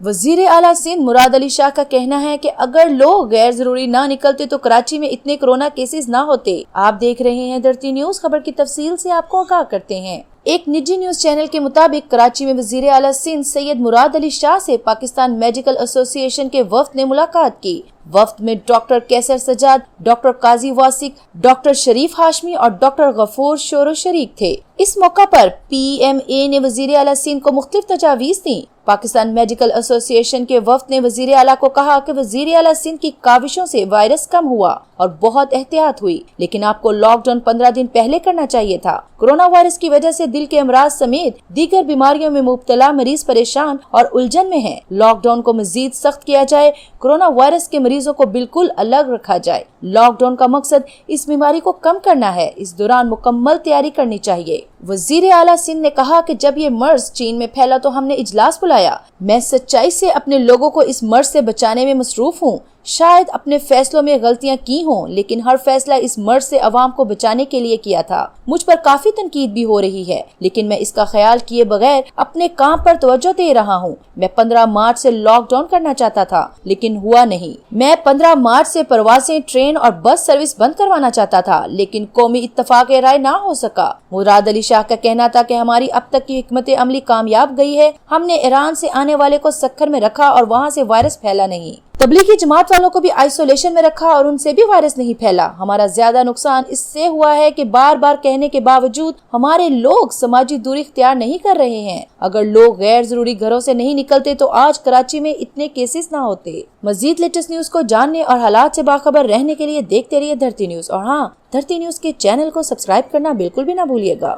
وزیر اعلیٰ سندھ مراد علی شاہ کا کہنا ہے کہ اگر لوگ غیر ضروری نہ نکلتے تو کراچی میں اتنے کورونا کیسز نہ ہوتے۔ آپ دیکھ رہے ہیں دھرتی نیوز، خبر کی تفصیل سے آپ کو آگاہ کرتے ہیں۔ ایک نجی نیوز چینل کے مطابق کراچی میں وزیر اعلیٰ سندھ سید مراد علی شاہ سے پاکستان میڈیکل ایسوسی ایشن کے وفد نے ملاقات کی۔ وفد میں ڈاکٹر کیسر سجاد، ڈاکٹر قاضی واسق، ڈاکٹر شریف ہاشمی اور ڈاکٹر غفور شورو شریک تھے۔ اس موقع پر پی ایم اے نے وزیر اعلیٰ سندھ کو مختلف تجاویز دیں۔ پاکستان میڈیکل ایسوسی ایشن کے وفد نے وزیر اعلیٰ کو کہا کہ وزیر اعلیٰ سندھ کی کاوشوں سے وائرس کم ہوا اور بہت احتیاط ہوئی، لیکن آپ کو لاک ڈاؤن 15 دن پہلے کرنا چاہیے تھا۔ کورونا وائرس کی وجہ سے دل کے امراض سمیت دیگر بیماریوں میں مبتلا مریض پریشان اور الجھن میں ہیں۔ لاک ڈاؤن کو مزید سخت کیا جائے، کورونا وائرس کے مریضوں کو بالکل الگ رکھا جائے۔ لاک ڈاؤن کا مقصد اس بیماری کو کم کرنا ہے، اس دوران مکمل تیاری کرنی چاہیے۔ وزیر اعلیٰ سندھ نے کہا کہ جب یہ مرض چین میں پھیلا تو ہم نے اجلاس بلایا۔ میں سچائی سے اپنے لوگوں کو اس مرض سے بچانے میں مصروف ہوں۔ شاید اپنے فیصلوں میں غلطیاں کی ہوں، لیکن ہر فیصلہ اس مرض سے عوام کو بچانے کے لیے کیا تھا۔ مجھ پر کافی تنقید بھی ہو رہی ہے، لیکن میں اس کا خیال کیے بغیر اپنے کام پر توجہ دے رہا ہوں۔ میں 15 مارچ سے لاک ڈاؤن کرنا چاہتا تھا، لیکن ہوا نہیں۔ میں 15 مارچ سے پروازیں، ٹرین اور بس سروس بند کروانا چاہتا تھا، لیکن قومی اتفاق رائے نہ ہو سکا۔ مراد علی شاہ کا کہنا تھا کہ ہماری اب تک کی حکمت عملی کامیاب گئی ہے۔ ہم نے ایران سے آنے والے کو سکھر میں رکھا اور وہاں سے وائرس پھیلا نہیں۔ تبلیغی جماعت والوں کو بھی آئسولیشن میں رکھا اور ان سے بھی وائرس نہیں پھیلا۔ ہمارا زیادہ نقصان اس سے ہوا ہے کہ بار بار کہنے کے باوجود ہمارے لوگ سماجی دوری اختیار نہیں کر رہے ہیں۔ اگر لوگ غیر ضروری گھروں سے نہیں نکلتے تو آج کراچی میں اتنے کیسز نہ ہوتے۔ مزید لیٹسٹ نیوز کو جاننے اور حالات سے باخبر رہنے کے لیے دیکھتے رہیے دھرتی نیوز، اور ہاں، دھرتی نیوز کے چینل کو سبسکرائب کرنا بالکل بھی نہ بھولیے گا۔